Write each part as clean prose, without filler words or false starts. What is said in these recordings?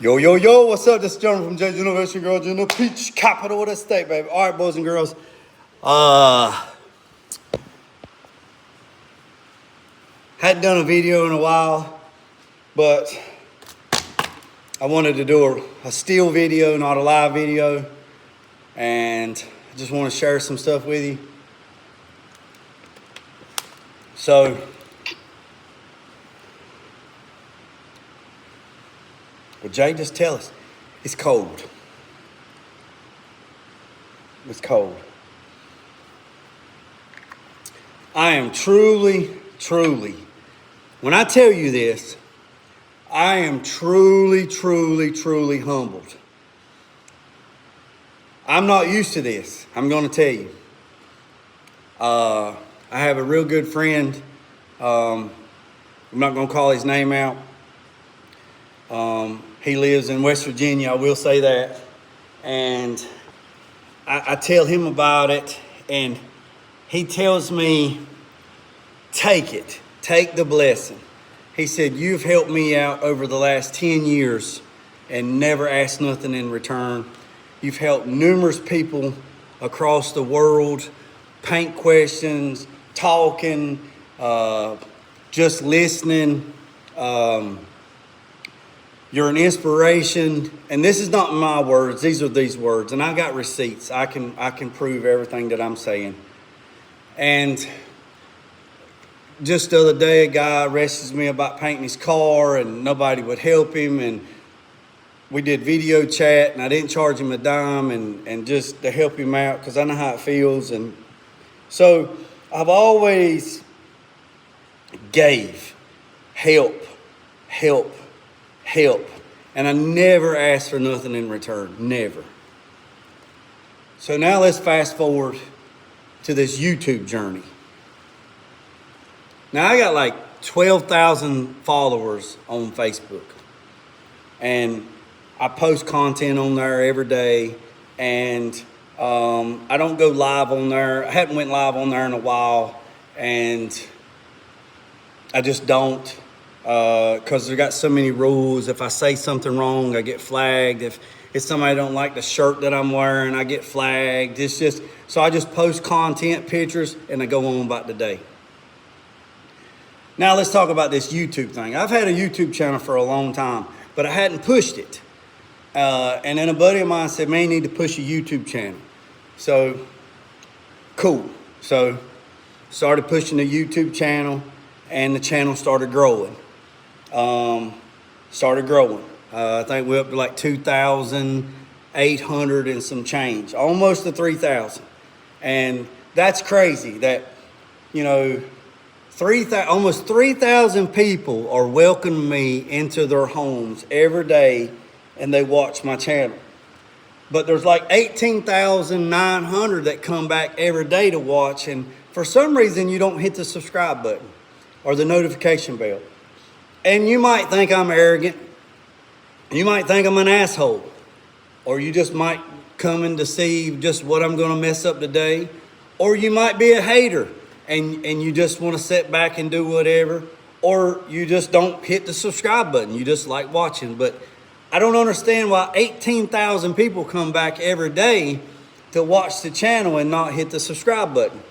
Yo, yo, yo, what's up? This is Jonah from Jay's Innovation Girl, Juno Peach, capital of the state, baby. All right, boys and girls. Hadn't done a video in a while, but I wanted to do a still video, not a live video. And I just want to share some stuff with you. So, well, Jay, just tell us. It's cold. It's cold. I am truly, when I tell you this, I am truly humbled. I'm not used to this. I'm going to tell you. I have a real good friend. I'm not going to call his name out. He lives in West Virginia, I will say that. And I tell him about it, and he tells me, take it. Take the blessing. He said, you've helped me out over the last 10 years and never asked nothing in return. You've helped numerous people across the world, paint questions, talking, just listening. You're an inspiration, and this is not my words, these are these words, and I got receipts. I can prove everything that I'm saying. And just the other day, a guy arrested me about painting his car, and nobody would help him, and we did video chat, and I didn't charge him a dime, and just to help him out, because I know how it feels. And so I've always gave, help, and I never asked for nothing in return, never. So now let's fast forward to this YouTube journey. Now I got like 12,000 followers on Facebook, and I post content on there every day, and I don't go live on there. I haven't went live on there in a while, and I just don't. Because they got so many rules. If I say something wrong, I get flagged. If somebody don't like the shirt that I'm wearing, I get flagged. It's just, so I just post content, pictures, and I go on about the day. Now let's talk about this YouTube thing. I've had a YouTube channel for a long time, but I hadn't pushed it. And then a buddy of mine said, man, you need to push a YouTube channel. So, cool. So, started pushing the YouTube channel, and the channel started growing. I think we're up to like 2,800 and some change, almost to 3,000. And that's crazy that, you know, almost 3,000 people are welcoming me into their homes every day, and they watch my channel. But there's like 18,900 that come back every day to watch, and for some reason you don't hit the subscribe button or the notification bell. And you might think I'm arrogant. You might think I'm an asshole. Or you just might come and deceive just what I'm going to mess up today. Or you might be a hater and you just want to sit back and do whatever. Or you just don't hit the subscribe button. You just like watching. But I don't understand why 18,000 people come back every day to watch the channel and not hit the subscribe button.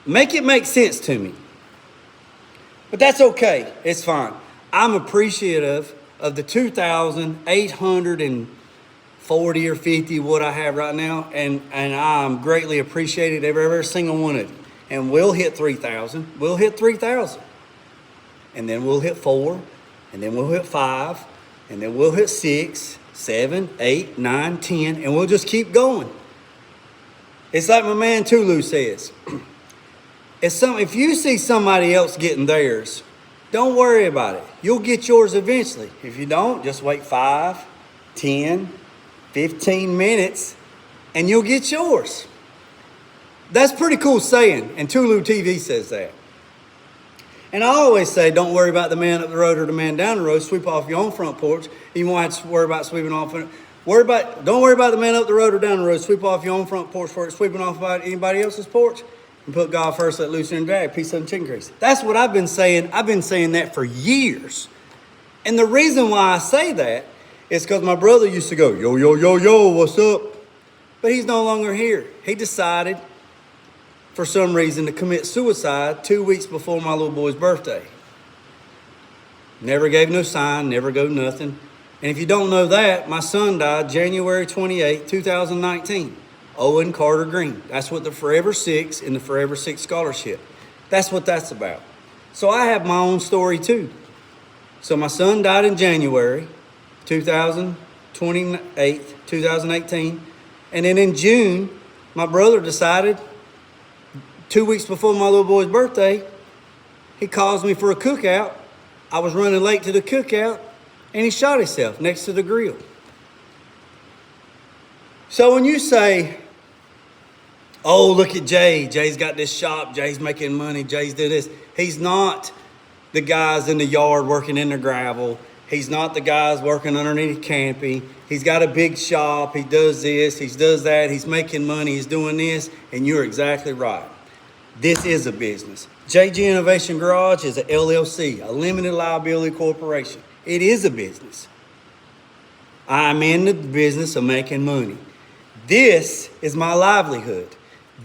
Make it make sense to me. But that's okay. It's fine. I'm appreciative of the 2,840 or 50 what I have right now, and I'm greatly appreciated every single one of you. And we'll hit 3,000. We'll hit 3,000. And then we'll hit 4, and then we'll hit 5, and then we'll hit 6, 7, 8, 9, 10, and we'll just keep going. It's like my man Tulu says. If you see somebody else getting theirs, don't worry about it. You'll get yours eventually. If you don't, just wait 5, 10, 15 minutes, and you'll get yours. That's pretty cool saying, and Tulu TV says that. And I always say, don't worry about the man up the road or the man down the road. Sweep off your own front porch. You won't have to worry about sweeping off. Don't worry about the man up the road or down the road. Sweep off your own front porch for sweeping off about anybody else's porch. And put God first, let loose and drag, peace of the chicken grease. That's what I've been saying. I've been saying that for years. And the reason why I say that It's because my brother used to go, yo, yo, yo, yo, what's up? But he's no longer here. He decided, for some reason, to commit suicide 2 weeks before my little boy's birthday. Never gave no sign, never go nothing. And if you don't know that, my son died January 28, 2019. Owen Carter Green. That's what the Forever Six and the Forever Six Scholarship. That's what that's about. So I have my own story too. So my son died in January 2018. And then in June, my brother decided 2 weeks before my little boy's birthday, he calls me for a cookout. I was running late to the cookout, and he shot himself next to the grill. So when you say, oh, look at Jay. Jay's got this shop. Jay's making money. Jay's doing this. He's not the guys in the yard working in the gravel. He's not the guys working underneath camping. He's got a big shop. He does this. He does that. He's making money. He's doing this. And you're exactly right. This is a business. JG Innovation Garage is a LLC, a limited liability corporation. It is a business. I'm in the business of making money. This is my livelihood.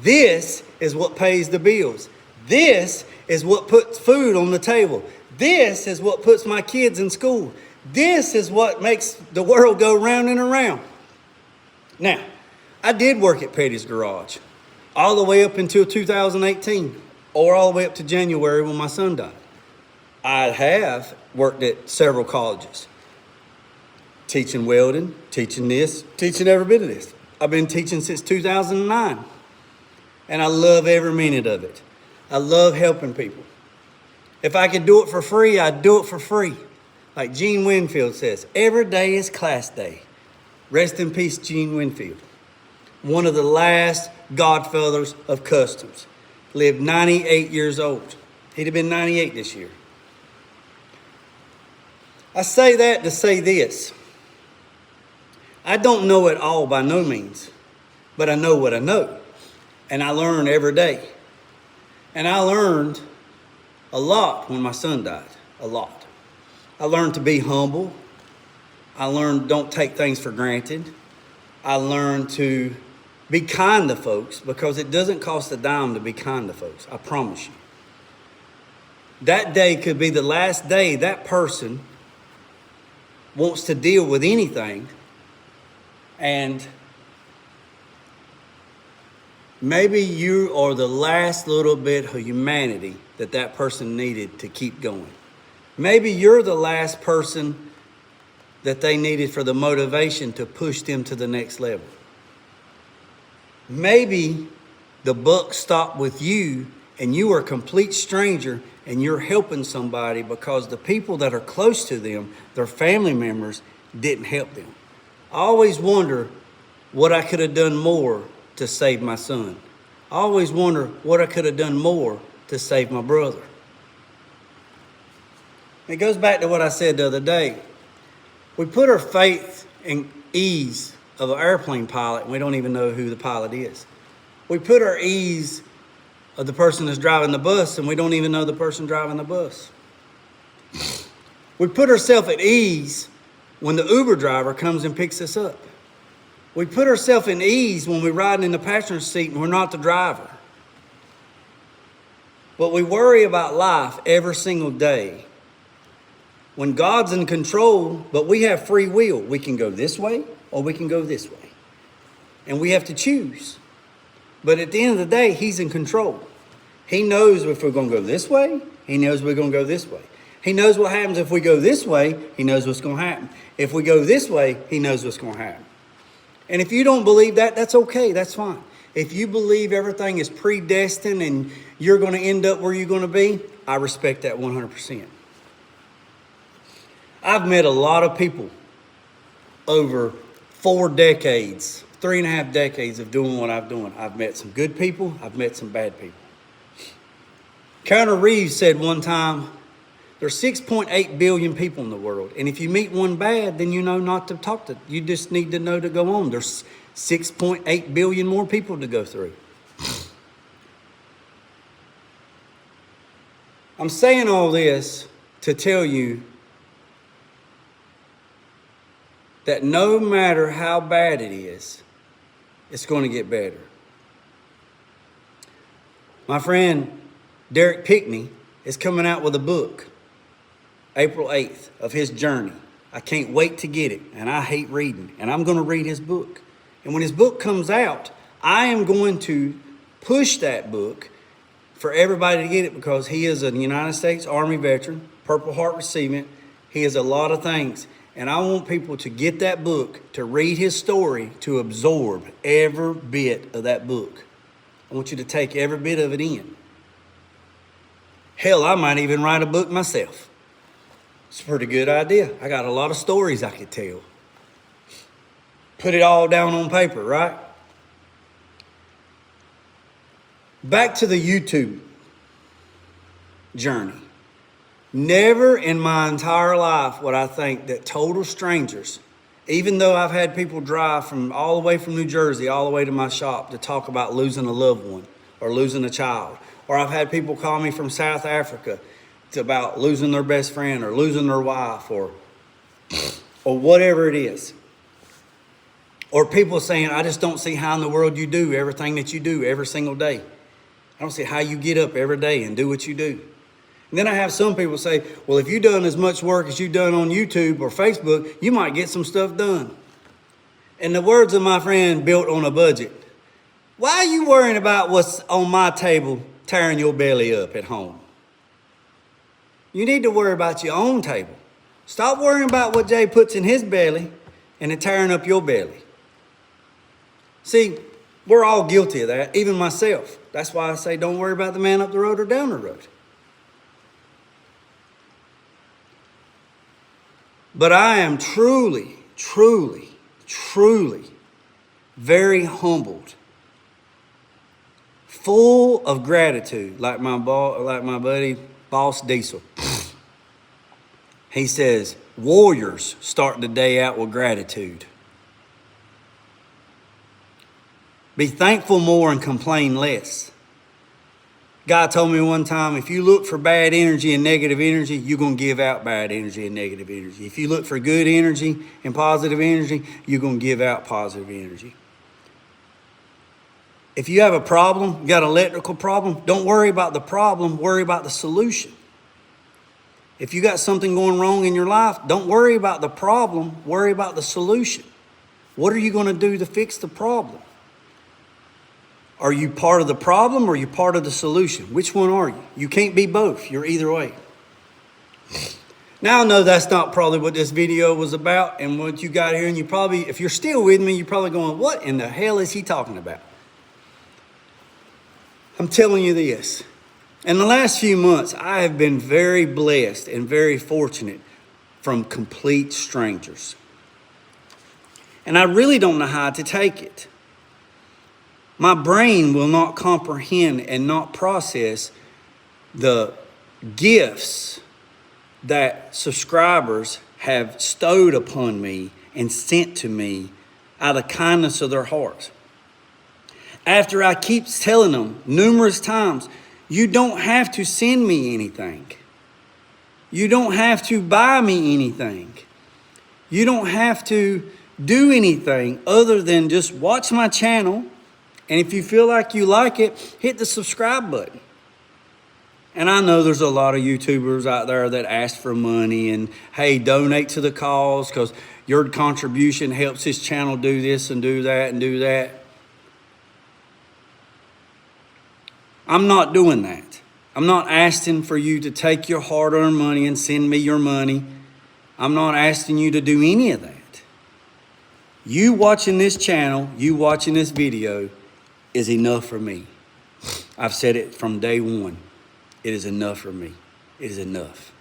This is what pays the bills. This is what puts food on the table. This is what puts my kids in school. This is what makes the world go round and around. Now, I did work at Petty's Garage all the way up until 2018, or all the way up to January when my son died. I have worked at several colleges, teaching welding, teaching this, teaching every bit of this. I've been teaching since 2009, and I love every minute of it. I love helping people. If I could do it for free, I'd do it for free. Like Gene Winfield says, every day is class day. Rest in peace, Gene Winfield. One of the last godfathers of customs. Lived 98 years old. He'd have been 98 this year. I say that to say this. I don't know it all by no means, but I know what I know. And I learn every day. And I learned a lot when my son died, a lot. I learned to be humble. I learned don't take things for granted. I learned to be kind to folks because it doesn't cost a dime to be kind to folks, I promise you. That day could be the last day that person wants to deal with anything, and maybe you are the last little bit of humanity that that person needed to keep going. Maybe you're the last person that they needed for the motivation to push them to the next level. Maybe the buck stopped with you and you are a complete stranger and you're helping somebody because the people that are close to them, their family members, didn't help them. I always wonder what I could have done more to save my son. I always wonder what I could have done more to save my brother. It goes back to what I said the other day. We put our faith in ease of an airplane pilot and we don't even know who the pilot is. We put our ease of the person that's driving the bus and we don't even know the person driving the bus. We put ourselves at ease when the Uber driver comes and picks us up. We put ourselves in ease when we're riding in the passenger seat and we're not the driver. But we worry about life every single day. When God's in control, but we have free will. We can go this way or we can go this way. And we have to choose. But at the end of the day, He's in control. He knows if we're going to go this way. He knows we're going to go this way. He knows what happens if we go this way. He knows what's going to happen. If we go this way, He knows what's going to happen. And if you don't believe that, that's okay. That's fine. If you believe everything is predestined and you're going to end up where you're going to be, I respect that 100%. I've met a lot of people over 4 decades, 3.5 decades of doing what I've done. I've met some good people. I've met some bad people. Keanu Reeves said one time, there's 6.8 billion people in the world. And if you meet one bad, then you know not to talk to. You just need to know to go on. There's 6.8 billion more people to go through. I'm saying all this to tell you that no matter how bad it is, it's going to get better. My friend Derek Pickney is coming out with a book, April 8th, of his journey. I can't wait to get it, and I hate reading, and I'm going to read his book. And when his book comes out, I am going to push that book for everybody to get it, because he is a United States Army veteran, Purple Heart recipient. He is a lot of things. And I want people to get that book, to read his story, to absorb every bit of that book. I want you to take every bit of it in. Hell, I might even write a book myself. It's a pretty good idea. I got a lot of stories I could tell. Put it all down on paper, right? Back to the YouTube journey. Never in my entire life would I think that total strangers, even though I've had people drive from all the way from New Jersey all the way to my shop to talk about losing a loved one or losing a child, or I've had people call me from South Africa about losing their best friend or losing their wife or whatever it is. Or people saying, I just don't see how in the world you do everything that you do every single day. I don't see how you get up every day and do what you do. And then I have some people say, well, if you've done as much work as you've done on YouTube or Facebook, you might get some stuff done. In the words of my friend Built on a Budget, why are you worrying about what's on my table tearing your belly up at home? You need to worry about your own table. Stop worrying about what Jay puts in his belly and it tearing up your belly. See, we're all guilty of that, even myself. That's why I say don't worry about the man up the road or down the road. But I am truly, truly, truly very humbled, full of gratitude, like my buddy Boss Diesel. He says, warriors start the day out with gratitude. Be thankful more and complain less. God told me one time, if you look for bad energy and negative energy, you're going to give out bad energy and negative energy. If you look for good energy and positive energy, you're going to give out positive energy. If you have a problem, you got an electrical problem, don't worry about the problem, worry about the solution. If you got something going wrong in your life, don't worry about the problem, worry about the solution. What are you going to do to fix the problem? Are you part of the problem or are you part of the solution? Which one are you? You can't be both. You're either way. Now I know that's not probably what this video was about and what you got here. And you probably, if you're still with me, you're probably going, what in the hell is he talking about? I'm telling you this. In the last few months, I have been very blessed and very fortunate from complete strangers. And I really don't know how to take it. My brain will not comprehend and not process the gifts that subscribers have stowed upon me and sent to me out of kindness of their heart. After I keep telling them numerous times, you don't have to send me anything. You don't have to buy me anything. You don't have to do anything other than just watch my channel. And if you feel like you like it, hit the subscribe button. And I know there's a lot of YouTubers out there that ask for money and, hey, donate to the cause because your contribution helps this channel do this and do that and do that. I'm not doing that. I'm not asking for you to take your hard-earned money and send me your money. I'm not asking you to do any of that. You watching this channel, you watching this video is enough for me. I've said it from day one. It is enough for me. It is enough.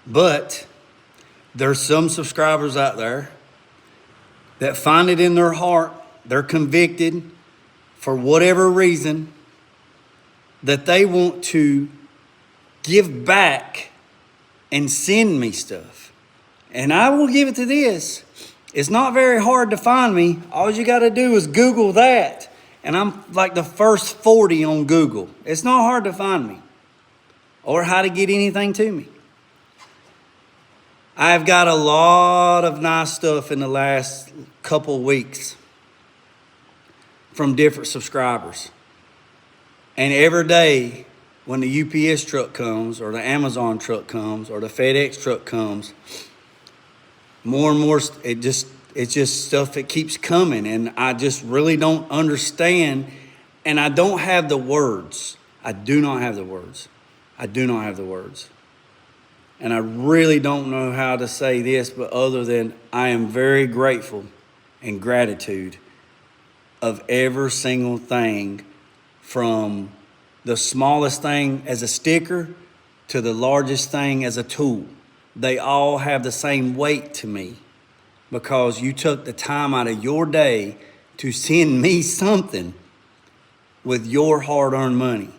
But there's some subscribers out there that find it in their heart, they're convicted for whatever reason, that they want to give back and send me stuff. And I will give it to this. It's not very hard to find me. All you got to do is Google that. And I'm like the first 40 on Google. It's not hard to find me or how to get anything to me. I've got a lot of nice stuff in the last couple weeks from different subscribers. And every day when the UPS truck comes or the Amazon truck comes or the FedEx truck comes, more and more, it's just stuff that keeps coming. And I just really don't understand. And I don't have the words. I do not have the words. I do not have the words. And I really don't know how to say this, but other than I am very grateful and gratitude of every single thing, from the smallest thing as a sticker to the largest thing as a tool. They all have the same weight to me because you took the time out of your day to send me something with your hard-earned money.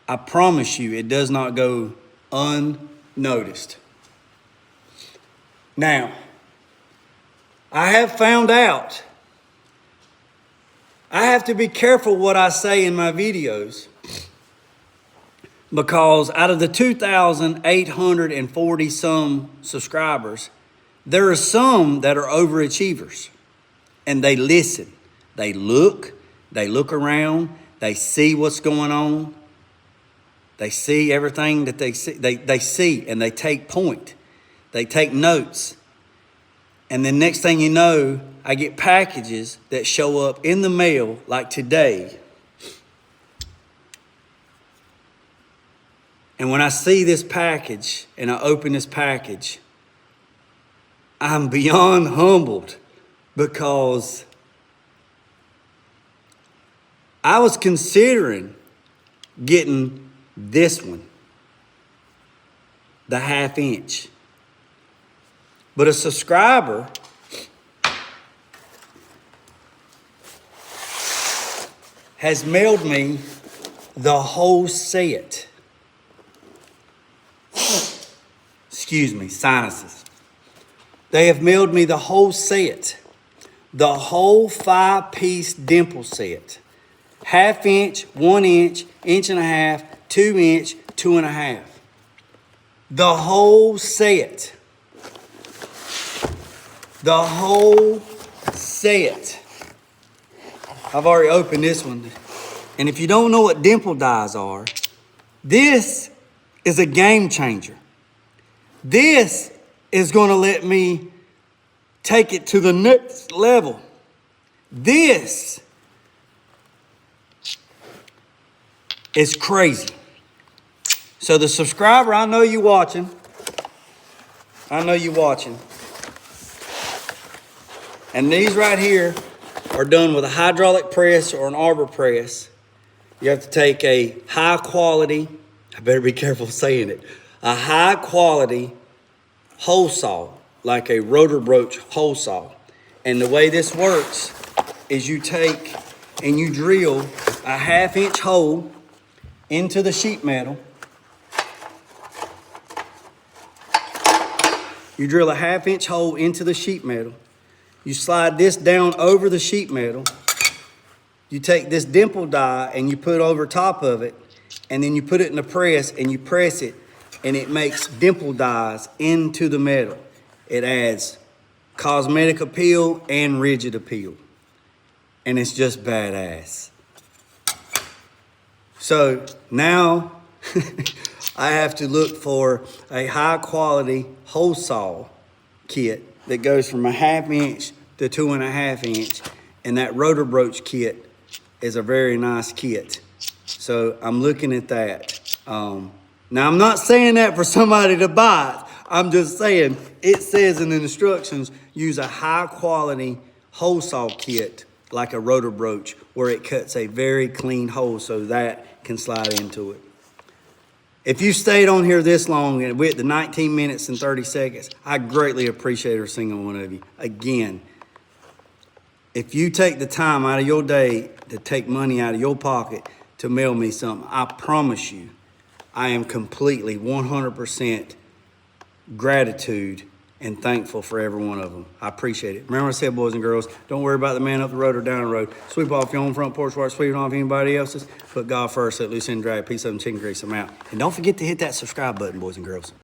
I promise you, it does not go unnoticed. Now, I have found out I have to be careful what I say in my videos, because out of the 2,840 some subscribers, there are some that are overachievers, and they listen, they look around, they see what's going on. They see everything that they see. They see and they take point. They take notes. And then next thing you know, I get packages that show up in the mail like today. And when I see this package and I open this package, I'm beyond humbled, because I was considering getting this one, the 1/2 inch. But a subscriber has mailed me the whole set. Excuse me, sinuses. They have mailed me the whole set, the whole 5-piece dimple set. 1/2 inch, 1 inch, 1.5 inches, 2 inch, 2.5 inches. The whole set. The whole set. I've already opened this one. And if you don't know what dimple dies are, this is a game changer. This is going to let me take it to the next level. This is crazy. So the subscriber, I know you watching. I know you watching. And these right here are done with a hydraulic press or an arbor press. You have to take a high quality, I better be careful saying it, a high quality hole saw, like a rotor broach hole saw. And the way this works is you take and you drill a 1/2 inch hole into the sheet metal. You drill a 1/2 inch hole into the sheet metal. You slide this down over the sheet metal. You take this dimple die and you put over top of it, and then you put it in the press and you press it, and it makes dimple dies into the metal. It adds cosmetic appeal and rigid appeal. And it's just badass. So now I have to look for a high quality hole saw kit that goes from a 1/2 inch to 2.5 inch. And that rotor broach kit is a very nice kit. So I'm looking at that. Now I'm not saying that for somebody to buy it. I'm just saying it says in the instructions, use a high quality hole saw kit like a rotor broach, where it cuts a very clean hole so that can slide into it. If you stayed on here this long and we're at the 19 minutes and 30 seconds, I greatly appreciate every single one of you. Again, if you take the time out of your day to take money out of your pocket to mail me something, I promise you, I am completely 100% gratitude and thankful for every one of them. I appreciate it. Remember I said, boys and girls, don't worry about the man up the road or down the road. Sweep off your own front porch while sweeping off anybody else's. Put God first, let loose and drag. Peace, love, and chicken grease. I'm out. And don't forget to hit that subscribe button, boys and girls.